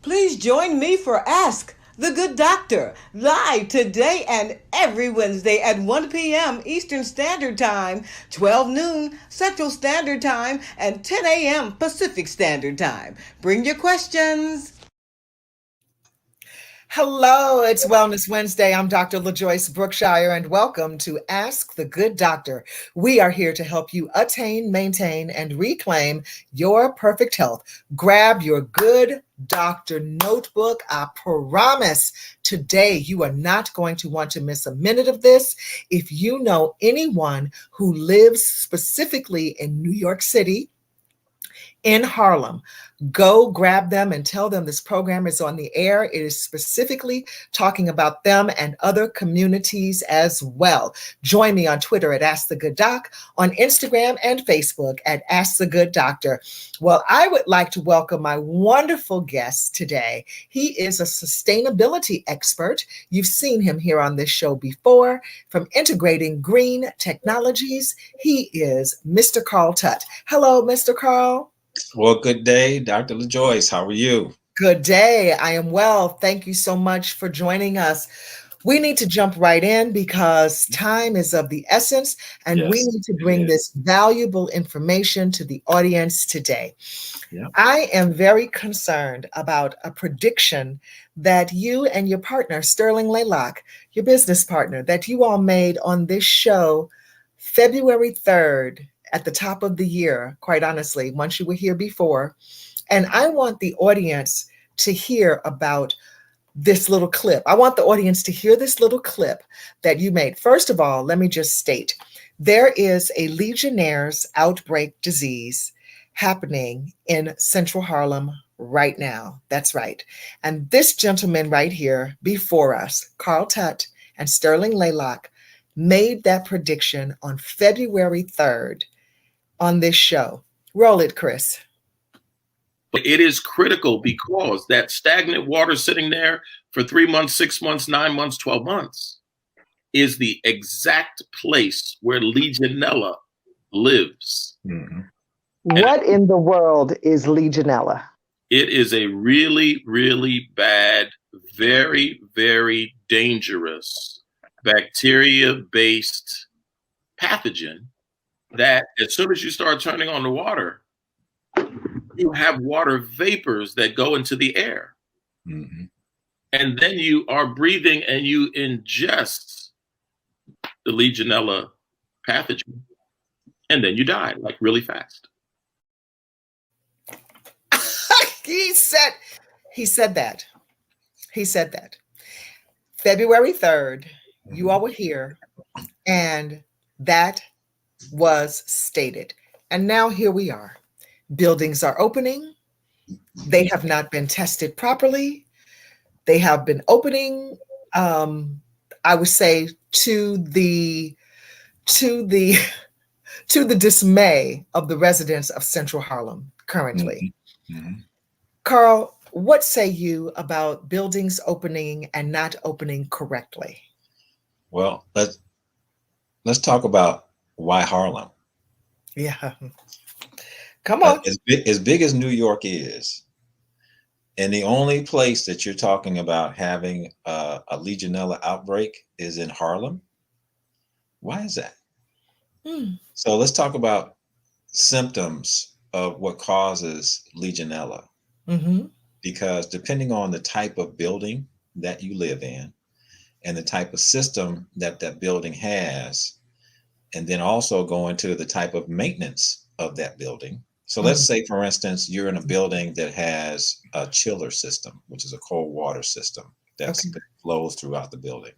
Please join me for Ask the Good Doctor, live today and every Wednesday at 1 p.m. Eastern Standard Time, 12 noon Central Standard Time, and 10 a.m. Pacific Standard Time. Bring your questions. Hello, it's Wellness Wednesday. I'm Dr. LaJoyce Brookshire, and welcome to Ask the Good Doctor. We are here to help you attain, maintain, and reclaim your perfect health. Grab your Good Doctor notebook. I promise today you are not going to want to miss a minute of this. If you know anyone who lives specifically in New York City, in Harlem, go grab them and tell them this program is on the air. It is specifically talking about them and other communities as well. Join me on Twitter at Ask the Good Doc, on Instagram and Facebook at Ask the Good Doctor. Well, I would like to welcome my wonderful guest today. He is a sustainability expert. You've seen him here on this show before. From integrating green technologies, he is Mr. Carl Tutt. Hello, Mr. Carl. Well, good day, Dr. LaJoyce. How are you? Good day. I am well. Thank you so much for joining us. We need to jump right in because time is of the essence, and we need to bring this valuable information to the audience today. Yep. I am very concerned about a prediction that you and your partner, Sterling Laylock, your business partner, that you all made on this show February 3rd. At the top of the year, quite honestly, once you were here before. And I want the audience to hear about this little clip. I want the audience to hear this little clip that you made. First of all, let me just state, there is a Legionnaires Outbreak Disease happening in Central Harlem right now. That's right. And this gentleman right here before us, Carl Tutt and Sterling Laylock, made that prediction on February 3rd. On this show. Roll it, Chris. It is critical because that stagnant water sitting there for 3 months, 6 months, 9 months, 12 months is the exact place where Legionella lives. Mm-hmm. What in the world is Legionella? It is a really, really bad, very, very dangerous bacteria-based pathogen that as soon as you start turning on the water, you have water vapors that go into the air. Mm-hmm. And then you are breathing and you ingest the Legionella pathogen. And then you die, like really fast. He said that. February 3rd, you all were here, and that was stated. And now here we are. Buildings are opening. They have not been tested properly. They have been opening, I would say, to the dismay of the residents of Central Harlem currently. Mm-hmm. Carl, what say you about buildings opening and not opening correctly? Well, let's talk about why Harlem? Yeah. Come on. As big as New York is, And the only place that you're talking about having a Legionella outbreak is in Harlem. Why is that? So let's talk about symptoms of what causes Legionella. Because depending on the type of building that you live in and the type of system that that building has, and then also go into the type of maintenance of that building. So let's say, for instance, you're in a building that has a chiller system, which is a cold water system that flows throughout the building.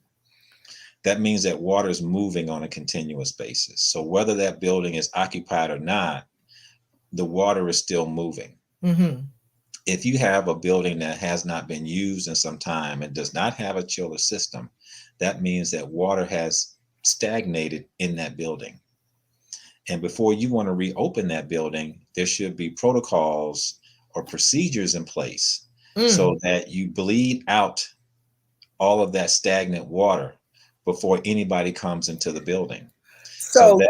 That means that water is moving on a continuous basis. So whether that building is occupied or not, the water is still moving. If you have a building that has not been used in some time and does not have a chiller system, that means that water has stagnated in that building. And before you want to reopen that building, there should be protocols or procedures in place so that you bleed out all of that stagnant water before anybody comes into the building. So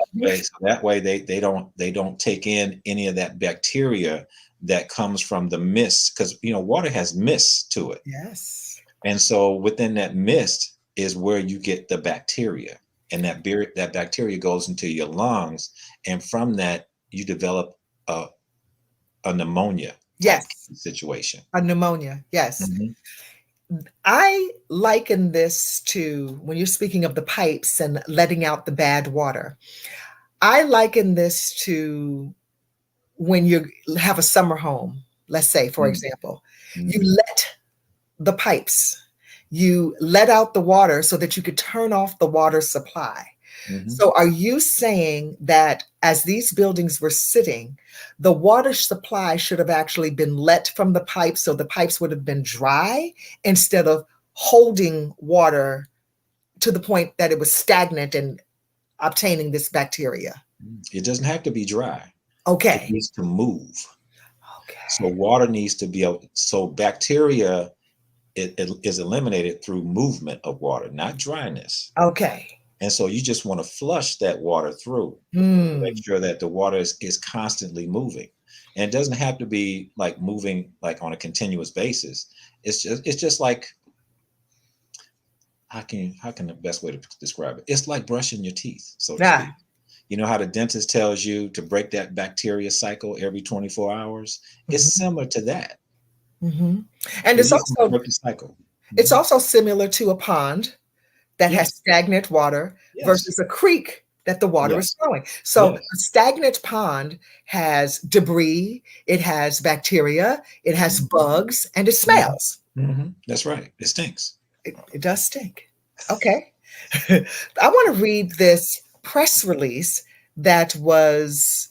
that way they don't take in any of that bacteria that comes from the mist, because water has mist to it. Yes. And so within that mist is where you get the bacteria, and that bacteria goes into your lungs, and from that you develop a pneumonia situation. A pneumonia, yes. I liken this to, when you're speaking of the pipes and letting out the bad water, I liken this to when you have a summer home, let's say, for example, you let the pipes, you let out the water so that you could turn off the water supply. So are you saying that as these buildings were sitting, the water supply should have actually been let from the pipes, so the pipes would have been dry instead of holding water to the point that it was stagnant and obtaining this bacteria? It doesn't have to be dry. Okay. It needs to move. Okay. So water needs to be so bacteria it is eliminated through movement of water, not dryness. Okay. And so you just want to flush that water through to make sure that the water is constantly moving. And it doesn't have to be like moving like on a continuous basis. It's just like, how can the best way to describe it? It's like brushing your teeth, so to speak. You know how the dentist tells you to break that bacteria cycle every 24 hours? It's similar to that. And it's also break the cycle. It's also similar to a pond that has stagnant water versus a creek that the water is flowing. So a stagnant pond has debris, it has bacteria, it has bugs, and it smells. That's right. It stinks. It does stink. Okay. I want to read this press release that was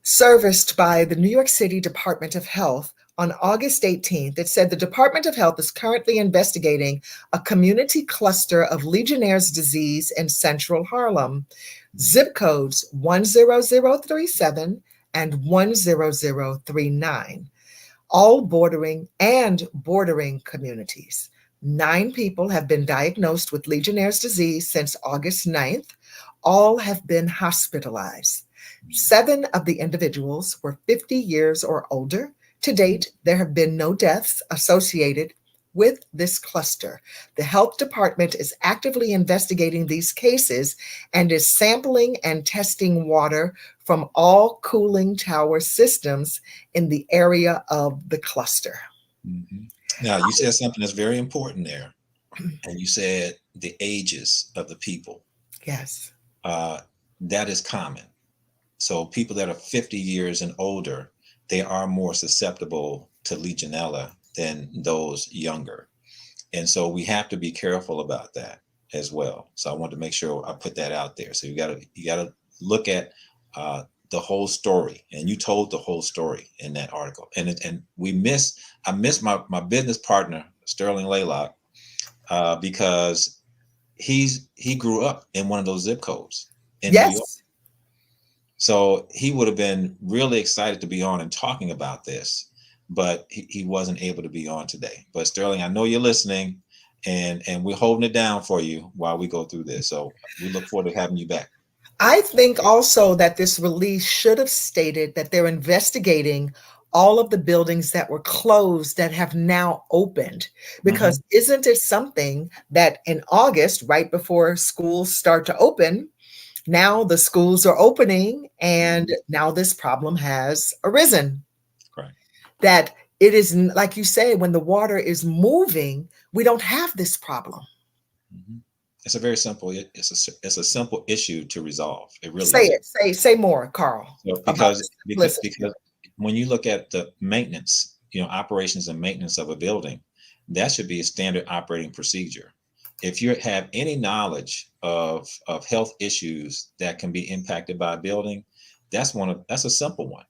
serviced by the New York City Department of Health on August 18th. It said the Department of Health is currently investigating a community cluster of Legionnaires disease in central Harlem, zip codes 10037 and 10039, all bordering communities. 9 people have been diagnosed with Legionnaires disease since August 9th. All have been hospitalized. 7 of the individuals were 50 years or older. To date, there have been no deaths associated with this cluster. The health department is actively investigating these cases and is sampling and testing water from all cooling tower systems in the area of the cluster. Now, you said something that's very important there. And you said the ages of the people. Yes. That is common. So people that are 50 years and older, they are more susceptible to Legionella than those younger. And so we have to be careful about that as well. So I want to make sure I put that out there. So you gotta look at the whole story, and you told the whole story in that article. And I miss my business partner, Sterling Laylock, because he grew up in one of those zip codes in New York. So he would have been really excited to be on and talking about this, but he wasn't able to be on today. But Sterling, I know you're listening, and we're holding it down for you while we go through this. So we look forward to having you back. I think also that this release should have stated that they're investigating all of the buildings that were closed that have now opened. Because isn't it something that in August, right before schools start to open, now the schools are opening and now this problem has arisen. Correct. That it is, like you say, when the water is moving, we don't have this problem. It's a very simple, it's a simple issue to resolve. It really say is. it. Say more, Carl. So because when you look at the maintenance, operations and maintenance of a building, that should be a standard operating procedure. If you have any knowledge of health issues that can be impacted by a building, that's a simple one.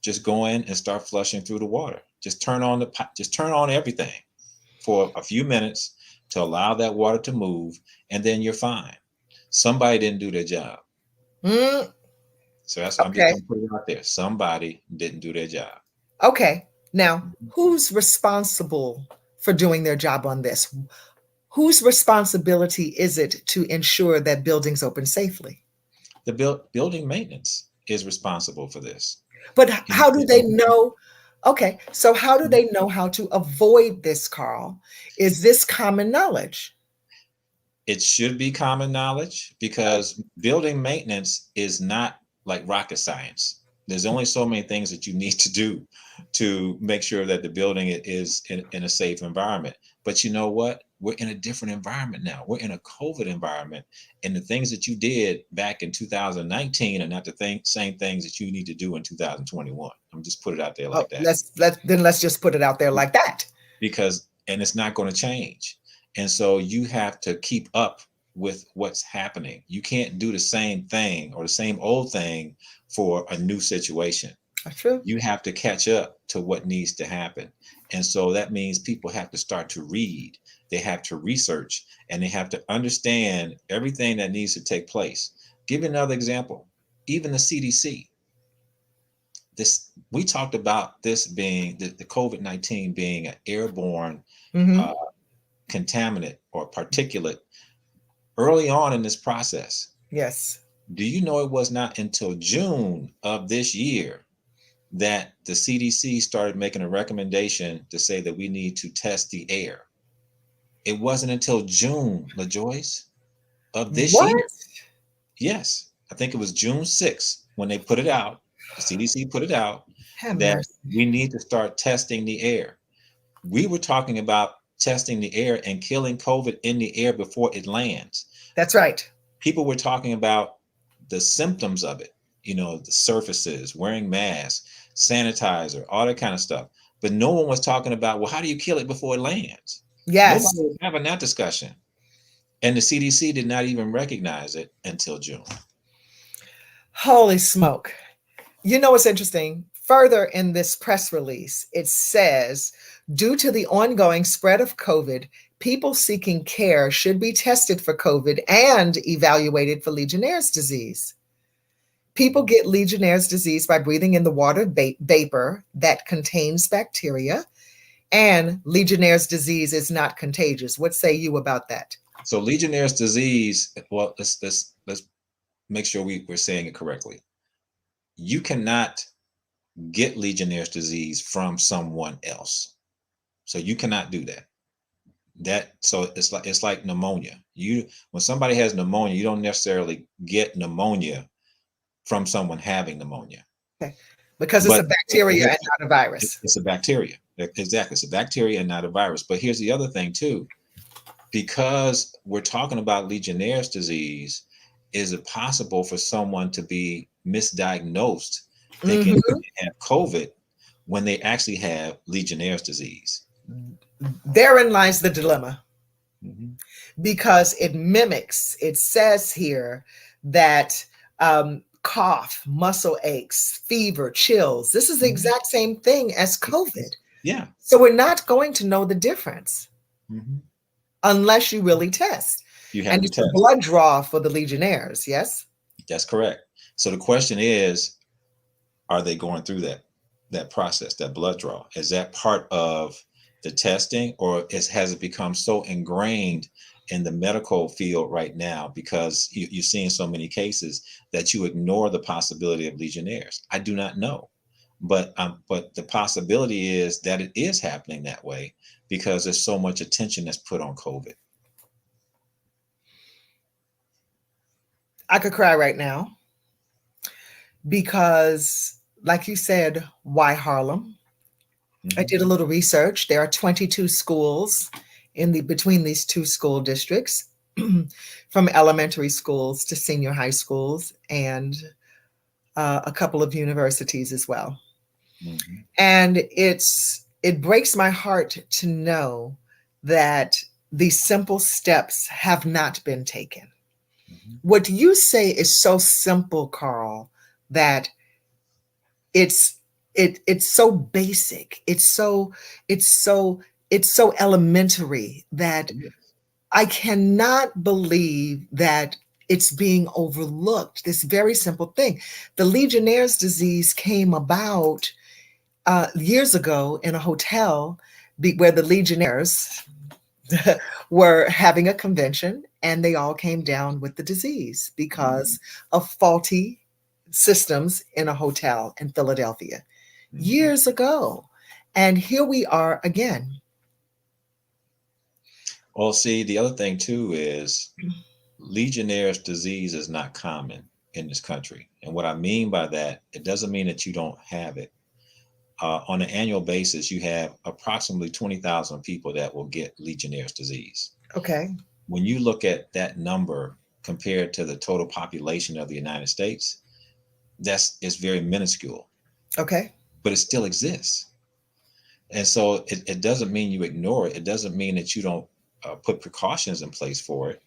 Just go in and start flushing through the water. Just turn on everything for a few minutes to allow that water to move, and then you're fine. Somebody didn't do their job. So that's I'm just gonna put it out there. Somebody didn't do their job. Okay. Now, who's responsible for doing their job on this? Whose responsibility is it to ensure that buildings open safely? The building maintenance is responsible for this. But how do they know? Okay, so how do they know how to avoid this, Carl? Is this common knowledge? It should be common knowledge because building maintenance is not like rocket science. There's only so many things that you need to do to make sure that the building is in a safe environment. But you know what? We're in a different environment now. We're in a COVID environment, and the things that you did back in 2019 are not the same things that you need to do in 2021. I'm just put it out there like that. Let's just put it out there like that. And it's not going to change. And so you have to keep up with what's happening. You can't do the same thing or the same old thing for a new situation. That's true. You have to catch up to what needs to happen. And so that means people have to start to read. They have to research, and they have to understand everything that needs to take place. Give you another example. Even the CDC. We talked about this being the COVID-19 being an airborne contaminant or particulate early on in this process. Yes. Do you know it was not until June of this year that the CDC started making a recommendation to say that we need to test the air? It wasn't until June, LaJoyce, of this year. Yes. I think it was June 6th when they put it out. The CDC put it out that we need to start testing the air. We were talking about testing the air and killing COVID in the air before it lands. That's right. People were talking about the symptoms of it, the surfaces, wearing masks, sanitizer, all that kind of stuff. But no one was talking about, well, how do you kill it before it lands? Yes. Nobody was having that discussion. And the CDC did not even recognize it until June. Holy smoke. You know what's interesting? Further in this press release, it says, due to the ongoing spread of COVID, people seeking care should be tested for COVID and evaluated for Legionnaires' disease. People get Legionnaires' disease by breathing in the water vapor that contains bacteria, and Legionnaires' disease is not contagious. What say you about that? So Legionnaires' disease, well, let's make sure we're saying it correctly. You cannot get Legionnaires' disease from someone else. So you cannot do that. So it's like pneumonia. When somebody has pneumonia, you don't necessarily get pneumonia from someone having pneumonia. Okay. Because it's a bacteria and not a virus. It's a bacteria. Exactly. It's a bacteria and not a virus. But here's the other thing too. Because we're talking about Legionnaires' disease, is it possible for someone to be misdiagnosed thinking they have COVID when they actually have Legionnaires' disease? Therein lies the dilemma. Because it mimics, it says here that cough, muscle aches, fever, chills. This is the exact same thing as COVID. Yeah. So we're not going to know the difference unless you really test. You have to test. A blood draw for the Legionnaires, yes? That's correct. So the question is, are they going through that process, that blood draw? Is that part of the testing, or has it become so ingrained in the medical field right now because you're seeing so many cases that you ignore the possibility of Legionnaires? I do not know. But the possibility is that it is happening that way because there's so much attention that's put on COVID. I could cry right now because, like you said, why Harlem? Mm-hmm. I did a little research. There are 22 schools between these two school districts, from elementary schools to senior high schools, and a couple of universities as well. Mm-hmm. And it breaks my heart to know that these simple steps have not been taken. Mm-hmm. What you say is so simple, Carl, that it's so basic. It's so elementary that I cannot believe that it's being overlooked. This very simple thing. The Legionnaires disease came about years ago in a hotel where the Legionnaires were having a convention, and they all came down with the disease because of faulty systems in a hotel in Philadelphia years ago. And here we are again. Well, see, the other thing too is Legionnaires disease is not common in this country. And what I mean by that, it doesn't mean that you don't have it. On an annual basis, you have approximately 20,000 people that will get Legionnaires disease. Okay. When you look at that number compared to the total population of the United States, it's very minuscule. Okay. But it still exists. And so it doesn't mean you ignore it. It doesn't mean that you don't put precautions in place for it.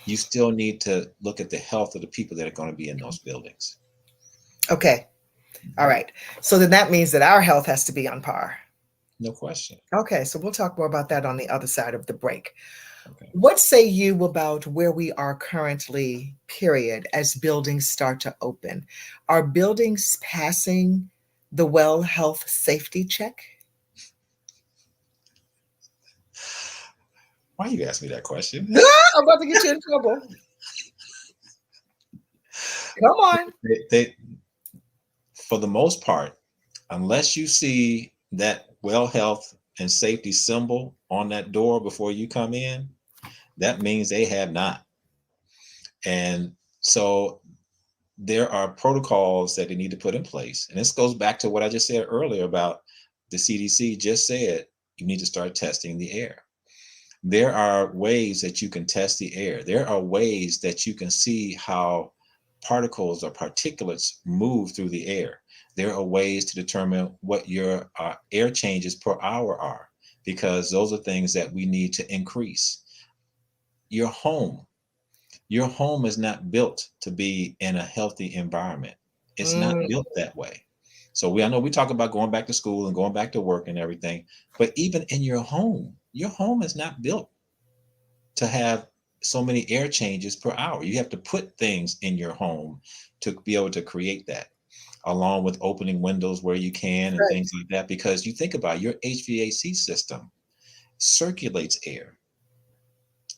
You still need to look at the health of the people that are going to be in those buildings. Okay. All right. So then that means that our health has to be on par. No question. Okay. So we'll talk more about that on the other side of the break. Okay. What say you about where we are currently, period, as buildings start to open? Are buildings passing the well health safety check? Why you ask me that question? I'm about to get you in trouble. Come on. They, for the most part, unless you see that well health and safety symbol on that door before you come in, that means they have not. And so there are protocols that they need to put in place. And this goes back to what I just said earlier about the CDC just said you need to start testing the air. There are ways that you can test the air. There are ways that you can see how particles or particulates move through the air. There are ways to determine what your air changes per hour are, because those are things that we need to increase. Your home is not built to be in a healthy environment. It's not built that way. So I know we talk about going back to school and going back to work and everything, but even in your home is not built to have so many air changes per hour. You have to put things in your home to be able to create that, along with opening windows where you can and things like that, because you think about your HVAC system circulates air.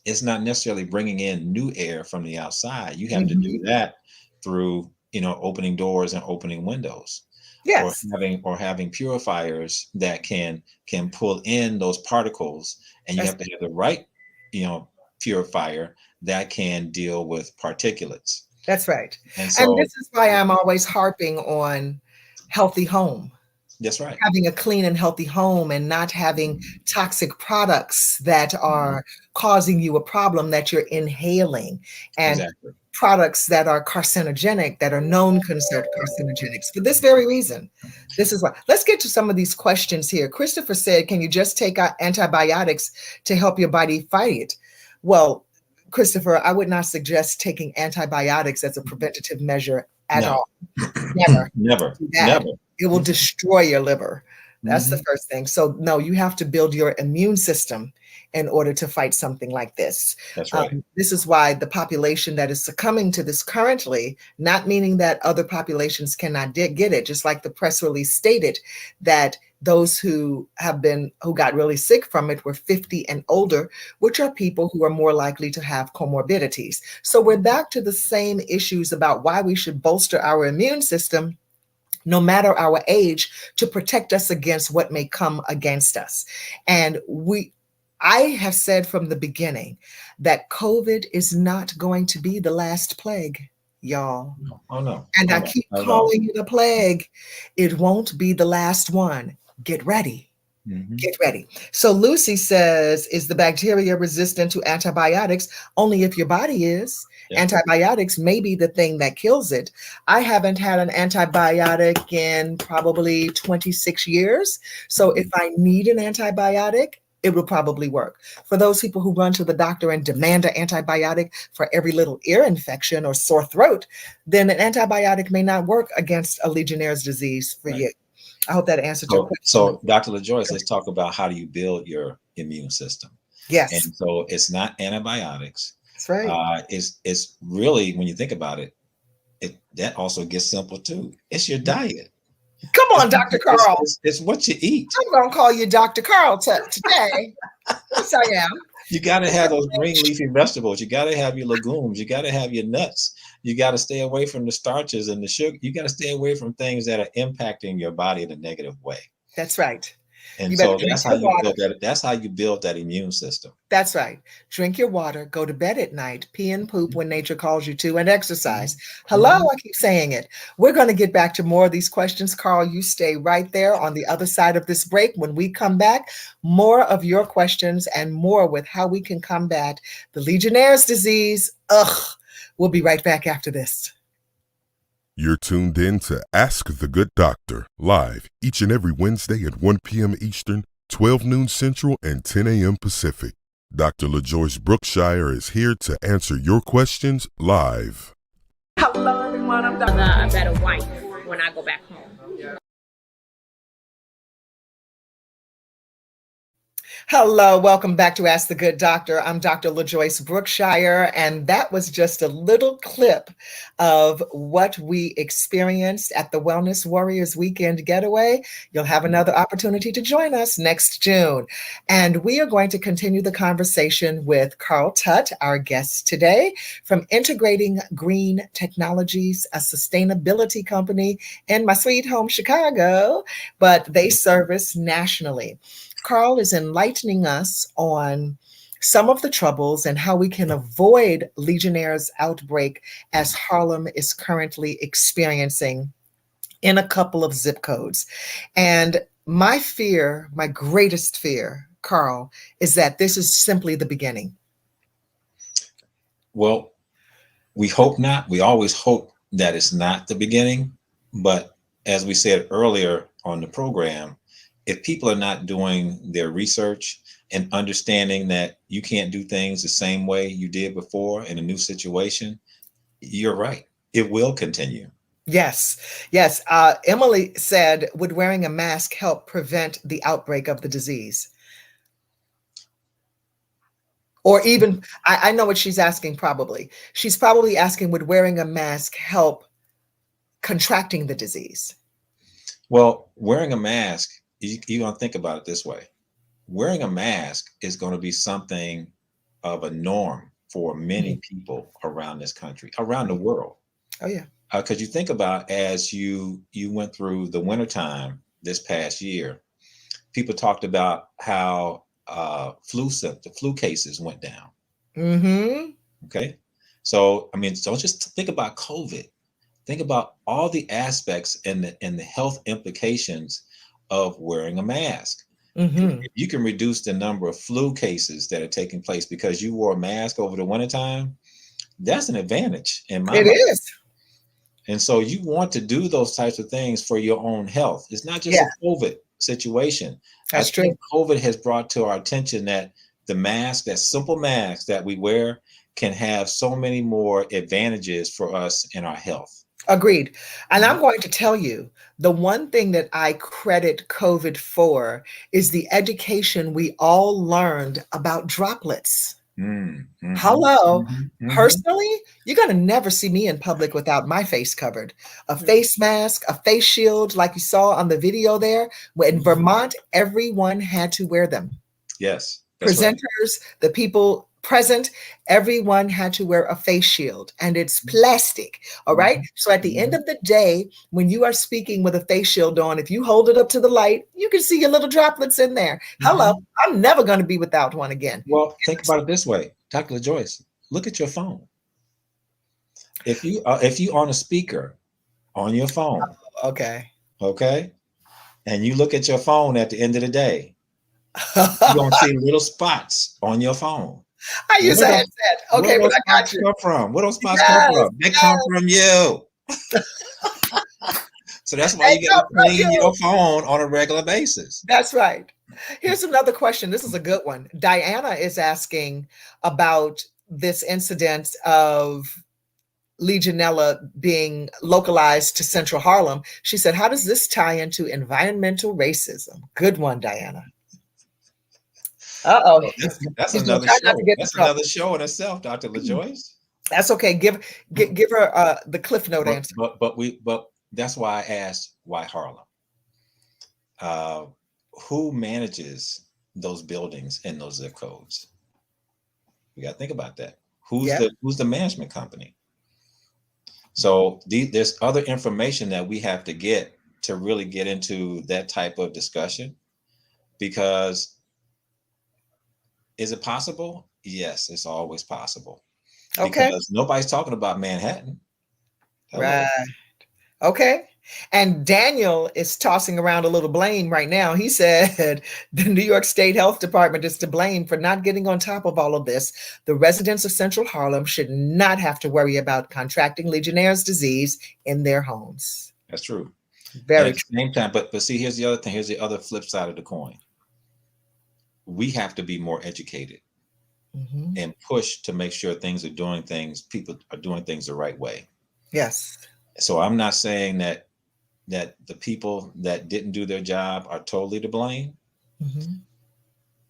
It's not necessarily bringing in new air from the outside. You have to do that through, opening doors and opening windows. Yes. Or having purifiers that can pull in those particles, and you have to have the right, purifier that can deal with particulates. That's right. And this is why I'm always harping on healthy home. That's right. Having a clean and healthy home and not having toxic products that are causing you a problem that you're inhaling, and products that are carcinogenic, that are known carcinogenics for this very reason. This is why. Let's get to some of these questions here. Christopher said, can you just take out antibiotics to help your body fight it? Well, Christopher, I would not suggest taking antibiotics as a preventative measure at all. Never. It will destroy your liver. That's the first thing. So no, you have to build your immune system in order to fight something like this. That's right. This is why the population that is succumbing to this currently, not meaning that other populations cannot get it, just like the press release stated that those who got really sick from it were 50 and older, which are people who are more likely to have comorbidities. So we're back to the same issues about why we should bolster our immune system no matter our age, to protect us against what may come against us. And I have said from the beginning that COVID is not going to be the last plague, y'all. Oh, no. And I keep calling it a plague. It won't be the last one. Get ready. Get ready. So Lucy says, is the bacteria resistant to antibiotics? Only if your body is. Yeah. Antibiotics may be the thing that kills it. I haven't had an antibiotic in probably 26 years. So if I need an antibiotic, it will probably work. For those people who run to the doctor and demand an antibiotic for every little ear infection or sore throat, then an antibiotic may not work against a Legionnaires' disease for you. I hope that answered your question. So, Dr. LaJoyce, let's talk about how do you build your immune system. Yes. And so it's not antibiotics. That's right. It's really, when you think about it, that also gets simple too. It's your diet. Come on, Dr. Carl. It's what you eat. I'm going to call you Dr. Carl today. Yes, I am. You got to have those green leafy vegetables. You got to have your legumes. You got to have your nuts. You got to stay away from the starches and the sugar. You got to stay away from things that are impacting your body in a negative way. That's right. And so that's how you build that. That's how you build that immune system. That's right. Drink your water, go to bed at night, pee and poop when nature calls you to, and exercise. Hello, I keep saying it. We're going to get back to more of these questions. Carl, you stay right there on the other side of this break. When we come back, more of your questions and more with how we can combat the Legionnaires' disease. We'll be right back after this. You're tuned in to Ask the Good Doctor, live each and every Wednesday at 1 p.m. Eastern, 12 noon Central, and 10 a.m. Pacific. Dr. LaJoyce Brookshire is here to answer your questions live. Hello, everyone. I'm a better wife when I go back home. Hello, welcome back to Ask the Good Doctor. I'm Dr. LaJoyce Brookshire, and that was just a little clip of what we experienced at the Wellness Warriors Weekend Getaway. You'll have another opportunity to join us next June. And we are going to continue the conversation with Carl Tutt, our guest today, from Integrating Green Technologies, a sustainability company in my sweet home, Chicago, but they service nationally. Carl is enlightening us on some of the troubles and how we can avoid Legionnaires' outbreak as Harlem is currently experiencing in a couple of zip codes. And my fear, my greatest fear, Carl, is that this is simply the beginning. Well, we hope not. We always hope that it's not the beginning. But as we said earlier on the program, if people are not doing their research and understanding that you can't do things the same way you did before in a new situation, you're right. It will continue. Yes. Emily said, would wearing a mask help prevent the outbreak of the disease? Or even, I know what she's asking probably. She's probably asking, would wearing a mask help contracting the disease? Well, wearing a mask, you're going to think about it this way. Wearing a mask is going to be something of a norm for many people around this country, around the world. Oh, yeah. Because you think about as you went through the wintertime this past year, people talked about how the flu cases went down. Mm-hmm. Okay. So, I mean, don't just think about COVID. Think about all the aspects and the health implications of wearing a mask. Mm-hmm. You can reduce the number of flu cases that are taking place because you wore a mask over the wintertime. That's an advantage in my mind. It is. And so you want to do those types of things for your own health. It's not just a COVID situation. That's true. COVID has brought to our attention that the mask, that simple mask that we wear, can have so many more advantages for us in our health. Agreed. And I'm going to tell you, the one thing that I credit COVID for is the education we all learned about droplets. Mm-hmm. Hello. Mm-hmm. Personally, you're going to never see me in public without my face covered. A face mask, a face shield, like you saw on the video there. In Vermont, everyone had to wear them. Yes. Presenters, right. The people present, everyone had to wear a face shield, and it's plastic. All right. So at the end of the day, when you are speaking with a face shield on, if you hold it up to the light, you can see your little droplets in there. Hello. I'm never going to be without one again. Well, think about it this way, Dr. LaJoyce. Look at your phone. If you on a speaker on your phone, okay, and you look at your phone at the end of the day, you're gonna see little spots on your phone. I use a headset. Okay, where but those I got spots you. come from? Where those spots come from? They come from you. So that's why you got to clean your phone on a regular basis. That's right. Here's another question. This is a good one. Diana is asking about this incident of Legionella being localized to Central Harlem. She said, how does this tie into environmental racism? Good one, Diana. Uh-oh. That's another show. That's another show in itself, Dr. LaJoyce. That's okay. Give her the Cliff Note answer. But that's why I asked why Harlem. Who manages those buildings in those zip codes? We got to think about that. Who's the management company? So there's other information that we have to get to really get into that type of discussion, because is it possible? Yes, it's always possible. Okay. Because nobody's talking about Manhattan. Hello. Right. Okay. And Daniel is tossing around a little blame right now. He said the New York State Health Department is to blame for not getting on top of all of this. The residents of Central Harlem should not have to worry about contracting Legionnaires' disease in their homes. That's true. Very true. At the same time, but see, here's the other thing. Here's the other flip side of the coin. We have to be more educated and push to make sure people are doing things the right way. Yes. So I'm not saying that the people that didn't do their job are totally to blame.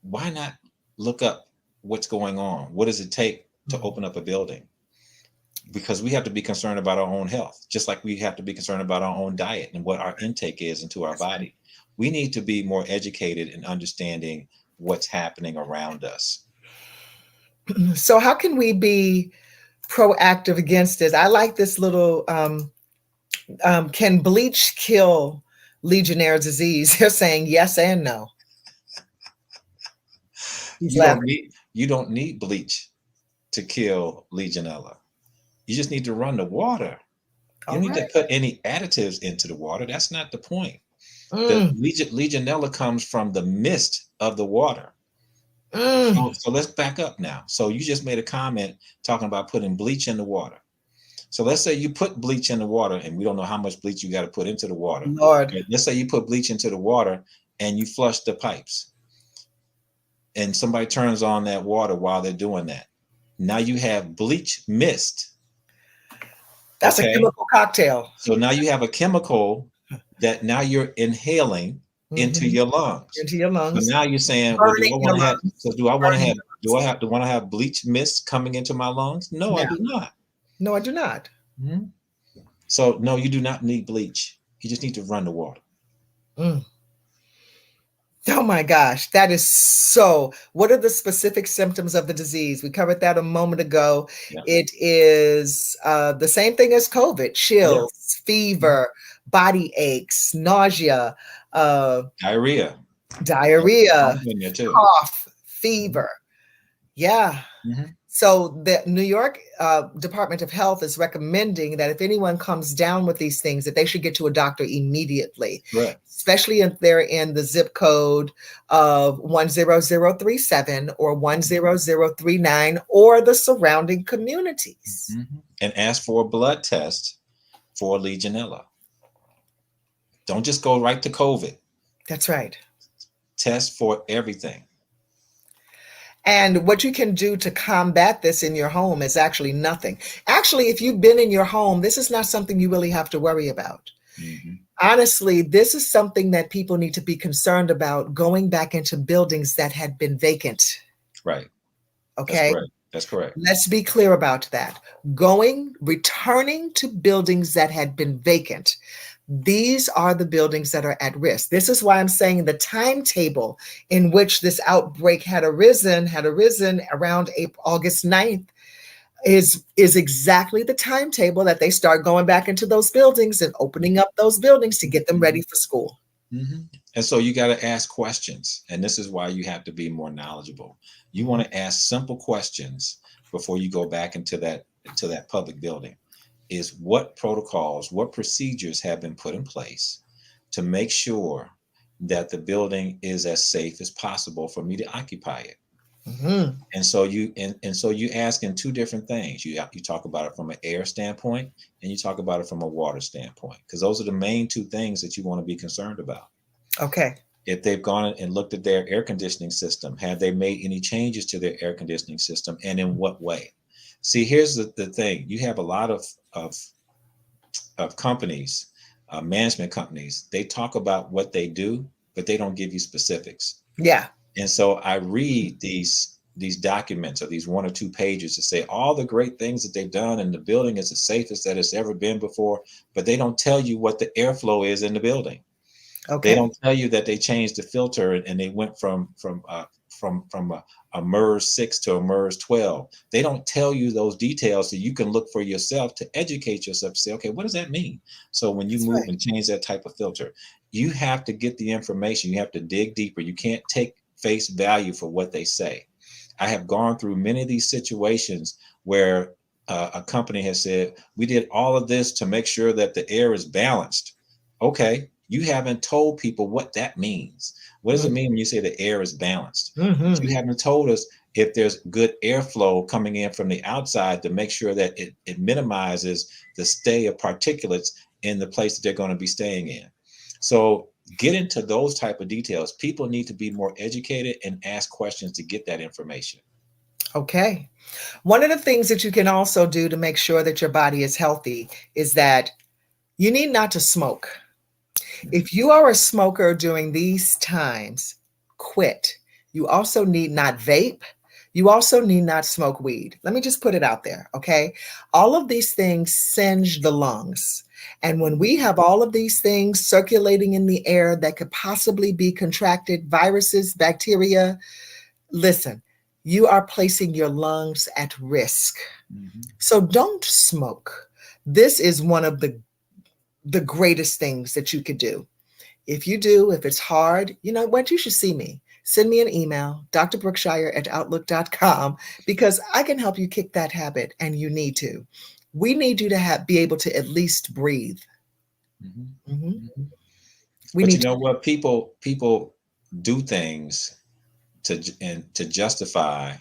Why not look up what's going on? What does it take to open up a building? Because we have to be concerned about our own health, just like we have to be concerned about our own diet and what our intake is into our body. We need to be more educated in understanding what's happening around us. So how can we be proactive against this? I like this little, can bleach kill Legionnaires' disease? They're saying yes and no. You don't need bleach to kill Legionella. You just need to run the water. You don't need to put any additives into the water. That's not the point. The Legionella comes from the mist of the water. So let's back up now. So you just made a comment talking about putting bleach in the water. So let's say you put bleach in the water, and we don't know how much bleach you got to put into the water. Lord. Let's say you put bleach into the water and you flush the pipes, and somebody turns on that water while they're doing that. Now you have bleach mist. That's a chemical cocktail. So now you have a chemical that now you're inhaling into your lungs. Into your lungs. So now you're saying, well, do I want to have bleach mist coming into my lungs? No, I do not. No, I do not. So no, you do not need bleach. You just need to run the water. Oh my gosh, that is so. What are the specific symptoms of the disease? We covered that a moment ago. Yeah. It is the same thing as COVID: chills, fever, body aches, nausea, diarrhea, cough, fever. Yeah. So the New York Department of Health is recommending that if anyone comes down with these things, that they should get to a doctor immediately, especially if they're in the zip code of 10037 or 10039 or the surrounding communities. And ask for a blood test for Legionella. Don't just go right to COVID. That's right. Test for everything. And what you can do to combat this in your home is actually nothing. Actually, if you've been in your home, this is not something you really have to worry about. Honestly, this is something that people need to be concerned about, going back into buildings that had been vacant. Right. Okay. That's correct. Let's be clear about that. Returning to buildings that had been vacant. These are the buildings that are at risk. This is why I'm saying the timetable in which this outbreak had arisen around August 9th is exactly the timetable that they start going back into those buildings and opening up those buildings to get them ready for school. Mm-hmm. And so you got to ask questions. And this is why you have to be more knowledgeable. You want to ask simple questions before you go back into that public building. Is what protocols, what procedures have been put in place to make sure that the building is as safe as possible for me to occupy it. Mm-hmm. And so you ask in two different things. You talk about it from an air standpoint, and you talk about it from a water standpoint, because those are the main two things that you want to be concerned about. Okay. If they've gone and looked at their air conditioning system, have they made any changes to their air conditioning system, and in what way? See, here's the thing. You have a lot of companies, management companies. They talk about what they do, but they don't give you specifics. Yeah. And so I read these documents, or these 1 or 2 pages, to say all the great things that they've done, and the building is the safest that it's ever been before, but they don't tell you what the airflow is in the building. Okay. They don't tell you that they changed the filter and they went from a MERS 6 to a MERS 12. They don't tell you those details, so you can look for yourself to educate yourself to say, okay, what does that mean? So when you move and change that type of filter, you have to get the information. You have to dig deeper. You can't take face value for what they say. I have gone through many of these situations where a company has said, we did all of this to make sure that the air is balanced. Okay, you haven't told people what that means. What does it mean when you say the air is balanced? Mm-hmm. You haven't told us if there's good airflow coming in from the outside to make sure that it minimizes the stay of particulates in the place that they're going to be staying in. So get into those type of details. People need to be more educated and ask questions to get that information. Okay. One of the things that you can also do to make sure that your body is healthy is that you need not to smoke. If you are a smoker during these times, quit. You also need not vape. You also need not smoke weed. Let me just put it out there, okay? All of these things singe the lungs. And when we have all of these things circulating in the air that could possibly be contracted, viruses, bacteria, listen, you are placing your lungs at risk. Mm-hmm. So don't smoke. This is one of the greatest things that you could do. If it's hard, you know what, you should see me. Send me an email, drbrookshire@outlook.com, because I can help you kick that habit, and you need to. We need you to be able to at least breathe. Mm-hmm. Mm-hmm. But you know what? People do things to justify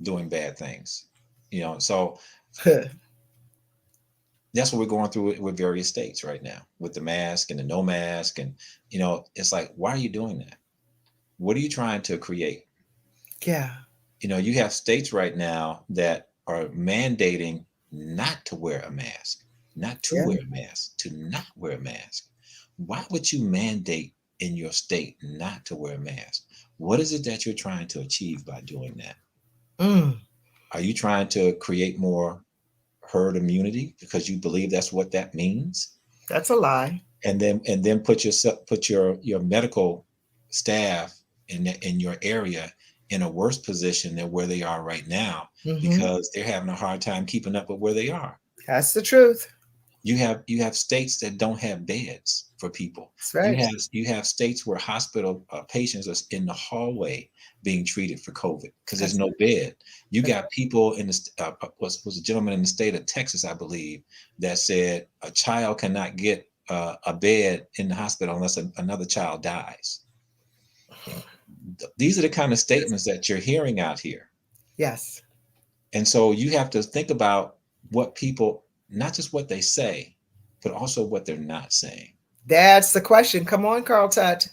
doing bad things. You know, so that's what we're going through with various states right now, with the mask and the no mask. And, you know, it's like, why are you doing that? What are you trying to create? Yeah. You know, you have states right now that are mandating not to wear a mask, not to wear a mask, to not wear a mask. Why would you mandate in your state not to wear a mask? What is it that you're trying to achieve by doing that? Are you trying to create more herd immunity because you believe that's what that means? That's a lie. And then put your medical staff in your area in a worse position than where they are right now, because they're having a hard time keeping up with where they are. That's the truth. You have states that don't have beds for people. That's right. You have states where hospital patients are in the hallway being treated for COVID because there's no bed. You got people in the was a gentleman in the state of Texas, I believe, that said a child cannot get a bed in the hospital unless another child dies. These are the kind of statements that you're hearing out here. Yes. And so you have to think about what people, not just what they say, but also what they're not saying. That's the question. Come on, Carl Tutt.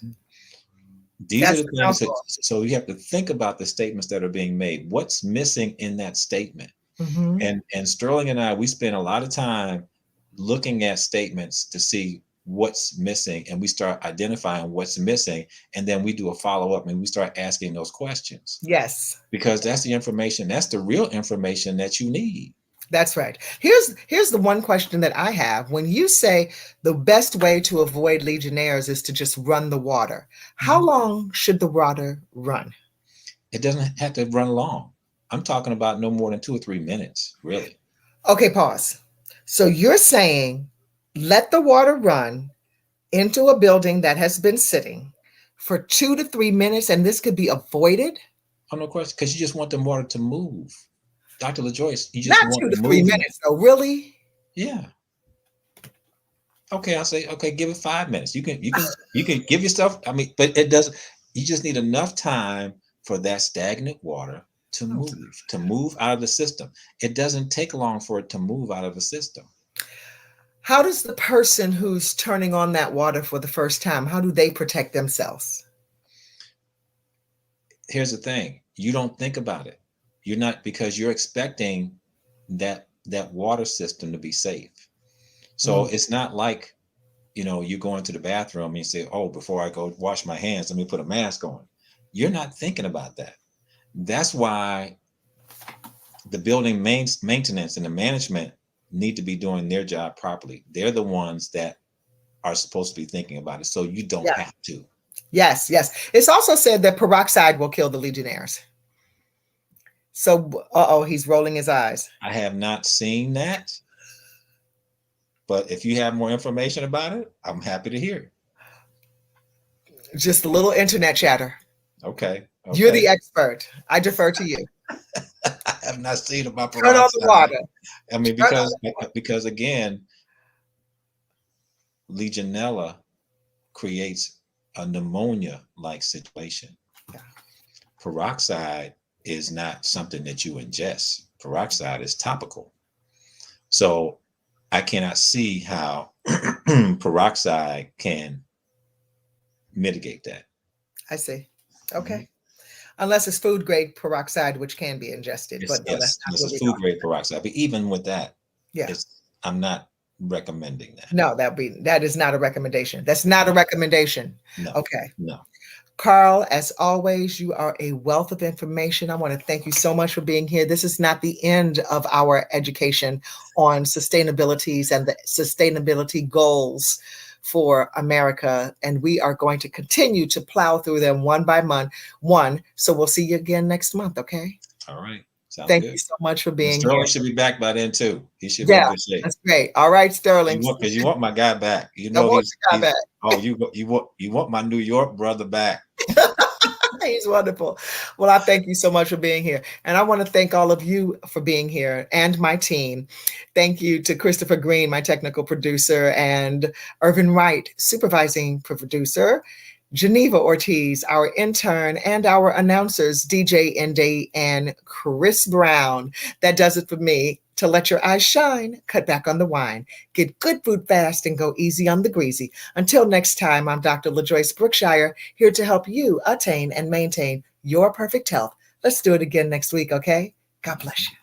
These are the things so you have to think about the statements that are being made. What's missing in that statement? Mm-hmm. And Sterling and I, we spend a lot of time looking at statements to see what's missing, and we start identifying what's missing, and then we do a follow-up and we start asking those questions. Yes. Because that's the information, that's the real information that you need. That's right. Here's the one question that I have. When you say the best way to avoid Legionnaires is to just run the water, how long should the water run? It doesn't have to run long. I'm talking about no more than 2 or 3 minutes, really. Okay, pause. So you're saying let the water run into a building that has been sitting for 2 to 3 minutes, and this could be avoided? Oh, no question, because you just want the water to move. Dr. LaJoyce, you just Not want 2 to 3 movement. minutes, though, really? Yeah. Okay, I'll say, okay, give it 5 minutes. You can give yourself, I mean, but it doesn't, you just need enough time for that stagnant water to move out of the system. It doesn't take long for it to move out of the system. How does the person who's turning on that water for the first time, how do they protect themselves? Here's the thing. You don't think about it. You're not, because you're expecting that water system to be safe. So it's not like, you go into the bathroom and you say, oh, before I go wash my hands, let me put a mask on. You're not thinking about that. That's why the building maintenance and the management need to be doing their job properly. They're the ones that are supposed to be thinking about it. So you don't have to. Yes. It's also said that peroxide will kill the Legionnaires. So, he's rolling his eyes. I have not seen that. But if you have more information about it, I'm happy to hear. Just a little internet chatter. Okay. You're the expert. I defer to you. I have not seen about peroxide. Turn on the water. I mean, because again, Legionella creates a pneumonia-like situation. Yeah. Peroxide is not something that you ingest. Peroxide is topical. So I cannot see how peroxide can mitigate that. I see. Okay. Unless it's food grade peroxide, which can be ingested. But yes, it's food grade peroxide. But even with that, I'm not recommending that. No, that is not a recommendation. That's not a recommendation. No. Okay. No. Carl, as always, you are a wealth of information. I want to thank you so much for being here. This is not the end of our education on sustainabilities and the sustainability goals for America. And we are going to continue to plow through them one by one. So we'll see you again next month. Okay. All right. Thank you so much for being here. Sterling should be back by then too. He should be in good shape. That's great. All right, Sterling. Because you want my guy back. You know back. Oh, you want my New York brother back. He's wonderful. Well, I thank you so much for being here. And I want to thank all of you for being here and my team. Thank you to Christopher Green, my technical producer, and Irvin Wright, supervising producer, Geneva Ortiz, our intern, and our announcers, DJ Indy and Chris Brown. That does it for me. To let your eyes shine, cut back on the wine, get good food fast, and go easy on the greasy. Until next time, I'm Dr. LaJoyce Brookshire, here to help you attain and maintain your perfect health. Let's do it again next week, okay? God bless you.